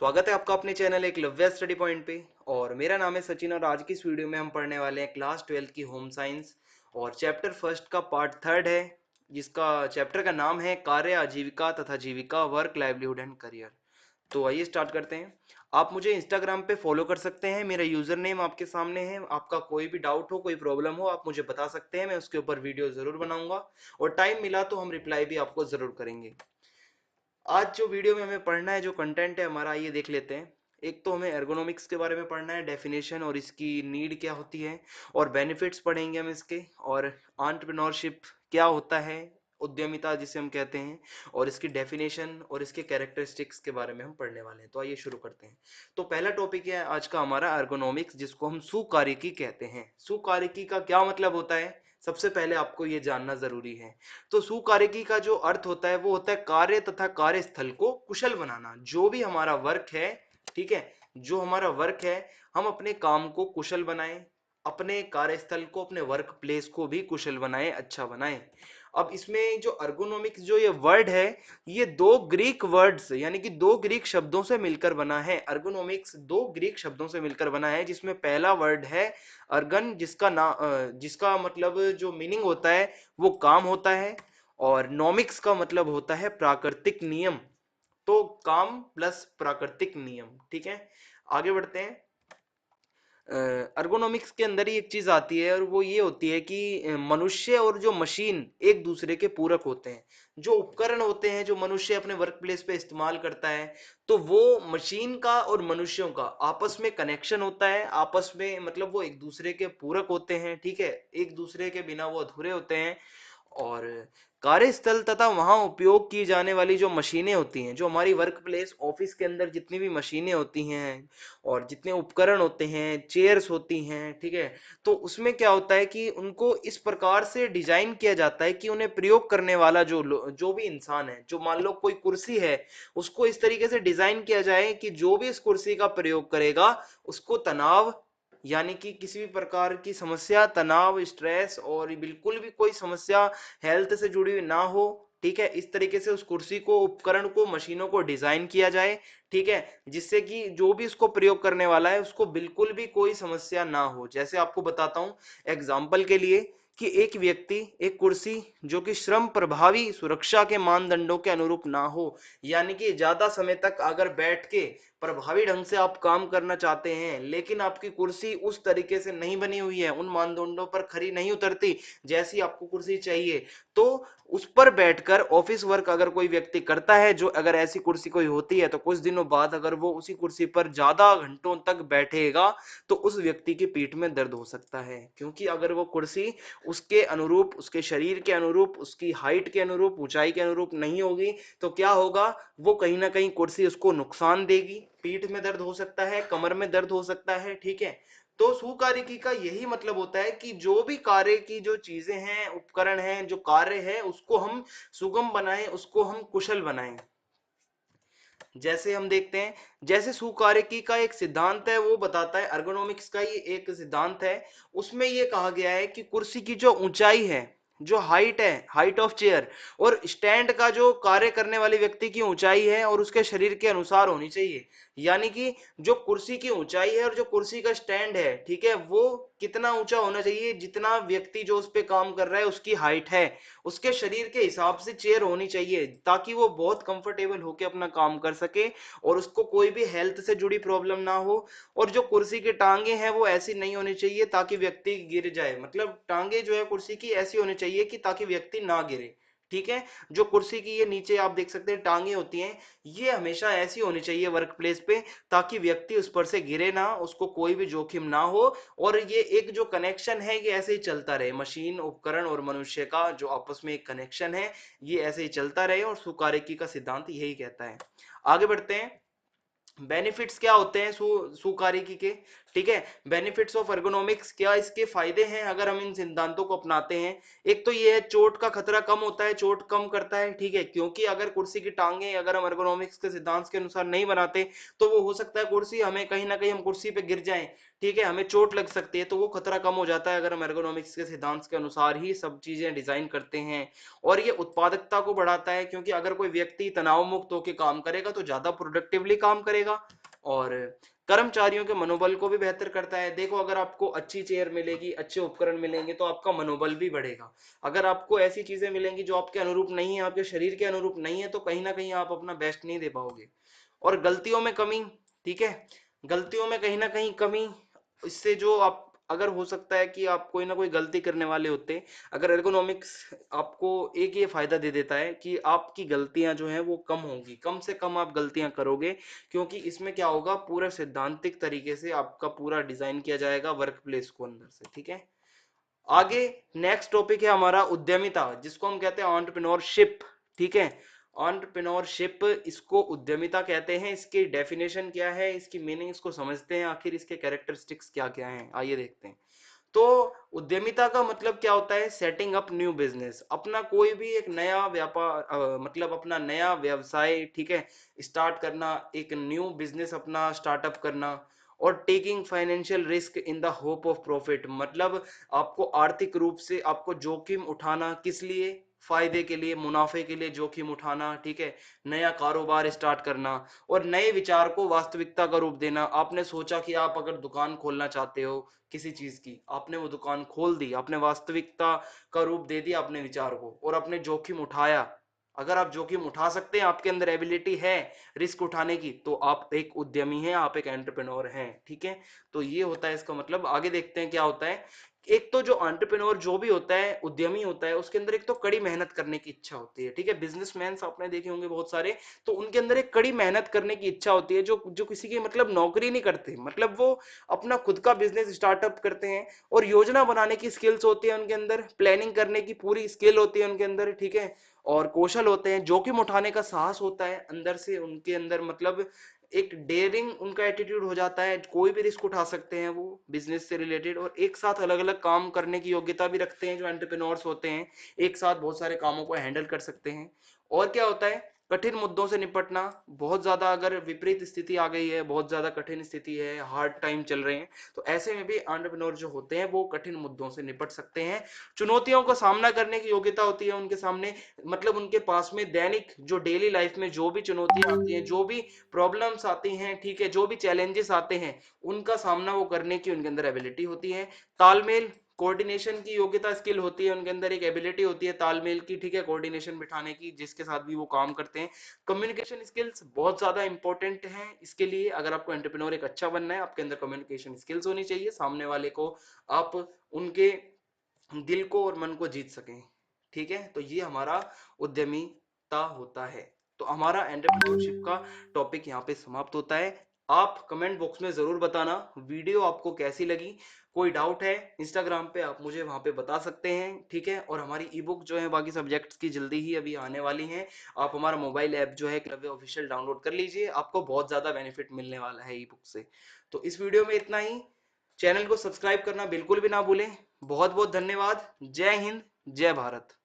स्वागत है आपका अपने चैनल एकलव्य स्टडी पॉइंट पे। और मेरा नाम है सचिन और आज की इस वीडियो में हम पढ़ने वाले हैं क्लास 12 की होम साइंस और चैप्टर फर्स्ट का पार्ट थर्ड है, जिसका चैप्टर का नाम है कार्य आजीविका तथा जीविका, वर्क लाइवलीहुड एंड करियर। तो आइए स्टार्ट करते हैं। आप मुझे इंस्टाग्राम पे फॉलो कर सकते हैं, मेरा यूजर नेम आपके सामने है। आपका कोई भी डाउट हो, कोई प्रॉब्लम हो, आप मुझे बता सकते हैं, मैं उसके ऊपर वीडियो जरूर बनाऊंगा और टाइम मिला तो हम रिप्लाई भी आपको जरूर करेंगे। आज जो वीडियो में हमें पढ़ना है, जो कंटेंट है हमारा, ये देख लेते हैं। एक तो हमें एर्गोनॉमिक्स के बारे में पढ़ना है, डेफिनेशन और इसकी नीड क्या होती है, और बेनिफिट्स पढ़ेंगे हम इसके, और एंटरप्रेन्योरशिप क्या होता है, उद्यमिता जिसे हम कहते हैं, और इसकी डेफिनेशन और इसके कैरेक्टरिस्टिक्स के बारे में हम पढ़ने वाले हैं। तो आइए शुरू करते हैं। तो पहला टॉपिक है आज का हमारा एर्गोनॉमिक्स, जिसको हम सुकार्यिकी कहते हैं। सुकार्यिकी का क्या मतलब होता है, सबसे पहले आपको ये जानना जरूरी है। तो सुकार्यिकी का जो अर्थ होता है वो होता है कार्य तथा कार्यस्थल को कुशल बनाना। जो भी हमारा वर्क है, ठीक है, जो हमारा वर्क है, हम अपने काम को कुशल बनाएं, अपने कार्यस्थल को, अपने वर्क प्लेस को भी कुशल बनाएं, अच्छा बनाएं। अब इसमें जो अर्गोनॉमिक्स, जो ये वर्ड है, ये दो ग्रीक वर्ड्स यानी कि दो ग्रीक शब्दों से मिलकर बना है। अर्गोनॉमिक्स दो ग्रीक शब्दों से मिलकर बना है, जिसमें पहला वर्ड है अर्गन, जिसका मतलब जो मीनिंग होता है वो काम होता है, और नॉमिक्स का मतलब होता है प्राकृतिक नियम। तो काम प्लस प्राकृतिक नियम, ठीक है। आगे बढ़ते हैं। अर्गोनॉमिक्स के अंदर ही एक चीज आती है और वो ये होती है कि मनुष्य और जो मशीन एक दूसरे के पूरक होते हैं। जो उपकरण होते हैं जो मनुष्य अपने वर्क प्लेस पे इस्तेमाल करता है, तो वो मशीन का और मनुष्यों का आपस में कनेक्शन होता है, आपस में मतलब वो एक दूसरे के पूरक होते हैं, ठीक है, एक दूसरे के बिना वो अधूरे होते हैं। और कार्यस्थल तथा वहां उपयोग की जाने वाली जो मशीनें होती हैं, जो हमारी वर्क प्लेस ऑफिस के अंदर जितनी भी मशीनें होती हैं और जितने उपकरण होते हैं, चेयर्स होती हैं, ठीक है, तो उसमें क्या होता है कि उनको इस प्रकार से डिजाइन किया जाता है कि उन्हें प्रयोग करने वाला जो भी इंसान है, जो मान लो कोई कुर्सी है, उसको इस तरीके से डिजाइन किया जाए कि जो भी इस कुर्सी का प्रयोग करेगा उसको तनाव यानी कि किसी भी प्रकार की समस्या, तनाव, स्ट्रेस और बिल्कुल भी कोई समस्या हेल्थ से जुड़ी हुई ना हो, ठीक है। इस तरीके से उस कुर्सी को, उपकरण को, मशीनों को डिजाइन किया जाए, ठीक है, जिससे कि जो भी इसको प्रयोग करने वाला है उसको बिल्कुल भी कोई समस्या ना हो। जैसे आपको बताता हूं एग्जाम्पल के लिए, कि एक व्यक्ति, एक कुर्सी जो कि श्रम प्रभावी सुरक्षा के मानदंडों के अनुरूप ना हो, यानी कि ज्यादा समय तक अगर बैठ के प्रभावी ढंग से आप काम करना चाहते हैं, लेकिन आपकी कुर्सी उस तरीके से नहीं बनी हुई है, उन मानदंडों पर खरी नहीं उतरती जैसी आपको कुर्सी चाहिए, तो उस पर बैठकर ऑफिस वर्क अगर कोई व्यक्ति करता है, जो अगर ऐसी कुर्सी कोई होती है, तो कुछ दिनों बाद अगर वो उसी कुर्सी पर ज्यादा घंटों तक बैठेगा तो उस व्यक्ति की पीठ में दर्द हो सकता है। क्योंकि अगर वो कुर्सी उसके अनुरूप, उसके शरीर के अनुरूप, उसकी हाइट के अनुरूप, ऊंचाई के अनुरूप नहीं होगी, तो क्या होगा, वो कहीं ना कहीं कुर्सी उसको नुकसान देगी, पीठ में दर्द हो सकता है, कमर में दर्द हो सकता है, ठीक है। तो सुकार्यिकी का यही मतलब होता है कि जो भी कार्य की जो चीजें हैं, उपकरण हैं, जो कार्य है, उसको हम सुगम बनाएं, उसको हम कुशल बनाएं। जैसे हम देखते हैं, जैसे सुकार्यिकी का एक सिद्धांत है वो बताता है, ergonomics का ये एक सिद्धांत है, उसमें ये कहा गया है कि कुर्सी की जो ऊंचाई है, जो हाइट है, हाइट ऑफ चेयर, और स्टैंड का जो कार्य करने वाले व्यक्ति की ऊंचाई है और उसके शरीर के अनुसार होनी चाहिए। यानी कि जो कुर्सी की ऊंचाई है और जो कुर्सी का स्टैंड है, ठीक है, वो कितना ऊंचा होना चाहिए, जितना व्यक्ति जो उस पे काम कर रहा है उसकी हाइट है, उसके शरीर के हिसाब से चेयर होनी चाहिए, ताकि वो बहुत कंफर्टेबल होकर अपना काम कर सके और उसको कोई भी हेल्थ से जुड़ी प्रॉब्लम ना हो। और जो कुर्सी की टांगे हैं वो ऐसी नहीं होनी चाहिए ताकि व्यक्ति गिर जाए, मतलब टांगे जो है कुर्सी की ऐसी होनी चाहिए कि ताकि व्यक्ति ना गिरे, ठीक है। जो कुर्सी की ये नीचे आप देख सकते हैं टांगे होती हैं, ये हमेशा ऐसी होनी चाहिए वर्क प्लेस पे, ताकि व्यक्ति उस पर से गिरे ना, उसको कोई भी जोखिम ना हो। और ये एक जो कनेक्शन है ये ऐसे ही चलता रहे, मशीन, उपकरण और मनुष्य का जो आपस में एक कनेक्शन है, ये ऐसे ही चलता रहे, और सुकार्यिकी का सिद्धांत यही कहता है। आगे बढ़ते हैं। बेनिफिट्स क्या होते हैं सुकार्यिकी के, ठीक है। बेनिफिट्स ऑफ ergonomics, क्या इसके फायदे हैं अगर हम इन सिद्धांतों को अपनाते हैं। एक तो ये है, चोट का खतरा कम होता है, चोट कम करता है, ठीक है, क्योंकि अगर कुर्सी की टांगे अगर हम ergonomics के सिद्धांत के अनुसार नहीं बनाते, तो वो हो सकता है कुर्सी हमें कहीं ना कहीं, हम कुर्सी पे गिर जाएं, ठीक है, हमें चोट लग सकती है, तो वो खतरा कम हो जाता है अगर हम ergonomics के सिद्धांत के अनुसार ही सब चीजें डिजाइन करते हैं। और ये उत्पादकता को बढ़ाता है, क्योंकि अगर कोई व्यक्ति तनाव मुक्त होकर काम करेगा तो ज्यादा प्रोडक्टिवली काम करेगा, बढ़ेगा और कर्मचारियों के मनोबल को भी बेहतर करता है। देखो अगर आपको अच्छी चेयर मिलेगी, अच्छे उपकरण मिलेंगे तो आपका मनोबल भी बढ़ेगा। अगर आपको ऐसी चीजें मिलेंगी जो आपके अनुरूप नहीं है, आपके शरीर के अनुरूप नहीं है, तो कहीं ना कहीं आप अपना बेस्ट नहीं दे पाओगे। और गलतियों में कमी, ठीक है, गलतियों में कहीं ना कहीं कमी, इससे जो आप, अगर हो सकता है कि आप कोई ना कोई गलती करने वाले होते, अगर एर्गोनॉमिक्स आपको एक ये फायदा दे देता है कि आपकी गलतियां जो है वो कम होंगी, कम से कम आप गलतियां करोगे, क्योंकि इसमें क्या होगा, पूरा सैद्धांतिक तरीके से आपका पूरा डिजाइन किया जाएगा वर्क प्लेस को अंदर से, ठीक है। आगे नेक्स्ट टॉपिक है हमारा उद्यमिता, जिसको हम कहते हैं एंटरप्रेन्योरशिप, ठीक है। एंटरप्रेन्योरशिप, इसको उद्यमिता कहते हैं। इसकी डेफिनेशन क्या है, इसकी मीनिंग इसको समझते हैं, आखिर इसके कैरेक्टरिस्टिक्स क्या क्या हैं, आइए देखते हैं। तो उद्यमिता का मतलब क्या होता है, सेटिंग अप न्यू बिजनेस, अपना कोई भी एक नया व्यापार, मतलब अपना नया व्यवसाय, ठीक है, स्टार्ट करना, एक न्यू बिजनेस अपना स्टार्टअप करना। और taking financial risk in the hope of profit, मतलब आपको आर्थिक रूप से आपको जोखिम उठाना, किस लिए, फायदे के लिए, मुनाफे के लिए जोखिम उठाना, ठीक है, नया कारोबार स्टार्ट करना और नए विचार को वास्तविकता का रूप देना। आपने सोचा कि आप अगर दुकान खोलना चाहते हो किसी चीज की, आपने वो दुकान खोल दी, आपने वास्तविकता का रूप दे दिया अपने विचार को और अपने जोखिम उठाया। अगर आप जोखिम उठा सकते हैं, आपके अंदर एबिलिटी है रिस्क उठाने की, तो आप एक उद्यमी हैं, आप एक एंटरप्रेन्योर हैं, ठीक है। तो ये होता है इसका मतलब। आगे देखते हैं क्या होता है। एक तो जो एंटरप्रेन्योर जो भी होता है, उद्यमी होता है, उसके अंदर एक तो कड़ी मेहनत करने की इच्छा होती है, ठीक है। बिजनेसमैन आपने देखे होंगे बहुत सारे, तो उनके अंदर एक कड़ी मेहनत करने की इच्छा होती है, जो जो किसी की मतलब नौकरी नहीं करते, मतलब वो अपना खुद का बिजनेस स्टार्टअप करते हैं। और योजना बनाने की स्किल्स होती है उनके अंदर, प्लानिंग करने की पूरी स्किल होती है उनके अंदर, ठीक है। और कौशल होते हैं, जोखिम उठाने का साहस होता है अंदर से उनके अंदर, मतलब एक डेयरिंग उनका एटीट्यूड हो जाता है, कोई भी रिस्क उठा सकते हैं वो बिजनेस से रिलेटेड। और एक साथ अलग अलग काम करने की योग्यता भी रखते हैं जो एंटरप्रेन्योर्स होते हैं, एक साथ बहुत सारे कामों को हैंडल कर सकते हैं। और क्या होता है, कठिन मुद्दों से निपटना, बहुत ज्यादा अगर विपरीत स्थिति आ गई है, बहुत ज्यादा कठिन स्थिति है, हार्ड टाइम चल रहे हैं, तो ऐसे में भी एंटरप्रेन्योर जो होते हैं वो कठिन मुद्दों से निपट सकते हैं। चुनौतियों का सामना करने की योग्यता होती है उनके सामने, मतलब उनके पास में दैनिक जो डेली लाइफ में जो भी चुनौतियां आती हैं, जो भी प्रॉब्लम्स आती हैं, ठीक है, जो भी चैलेंजेस आते हैं, उनका सामना वो करने की उनके अंदर एबिलिटी होती है। तालमेल, कोऑर्डिनेशन की योग्यता स्किल होती है उनके अंदर, एक एबिलिटी होती है तालमेल की, ठीक है, कोऑर्डिनेशन बिठाने की, जिसके साथ भी वो काम करते हैं। कम्युनिकेशन स्किल्स बहुत ज्यादा इंपॉर्टेंट है इसके लिए। अगर आपको एंटरप्रेन्योर एक अच्छा बनना है, आपके अंदर कम्युनिकेशन स्किल्स होनी चाहिए, सामने वाले को आप उनके दिल को और मन को जीत सकें, ठीक है। तो ये हमारा उद्यमिता होता है। तो हमारा एंटरप्रेन्योरशिप का टॉपिक यहाँ पे समाप्त होता है। आप कमेंट बॉक्स में जरूर बताना वीडियो आपको कैसी लगी। कोई डाउट है इंस्टाग्राम पे आप मुझे वहां पे बता सकते हैं, ठीक है। और हमारी ई बुक जो है बाकी सब्जेक्ट्स की जल्दी ही अभी आने वाली हैं। आप हमारा मोबाइल ऐप जो है एकलव्य ऑफिशियल डाउनलोड कर लीजिए, आपको बहुत ज्यादा बेनिफिट मिलने वाला है ई बुक से। तो इस वीडियो में इतना ही। चैनल को सब्सक्राइब करना बिल्कुल भी ना भूलें। बहुत बहुत धन्यवाद। जय हिंद, जय भारत।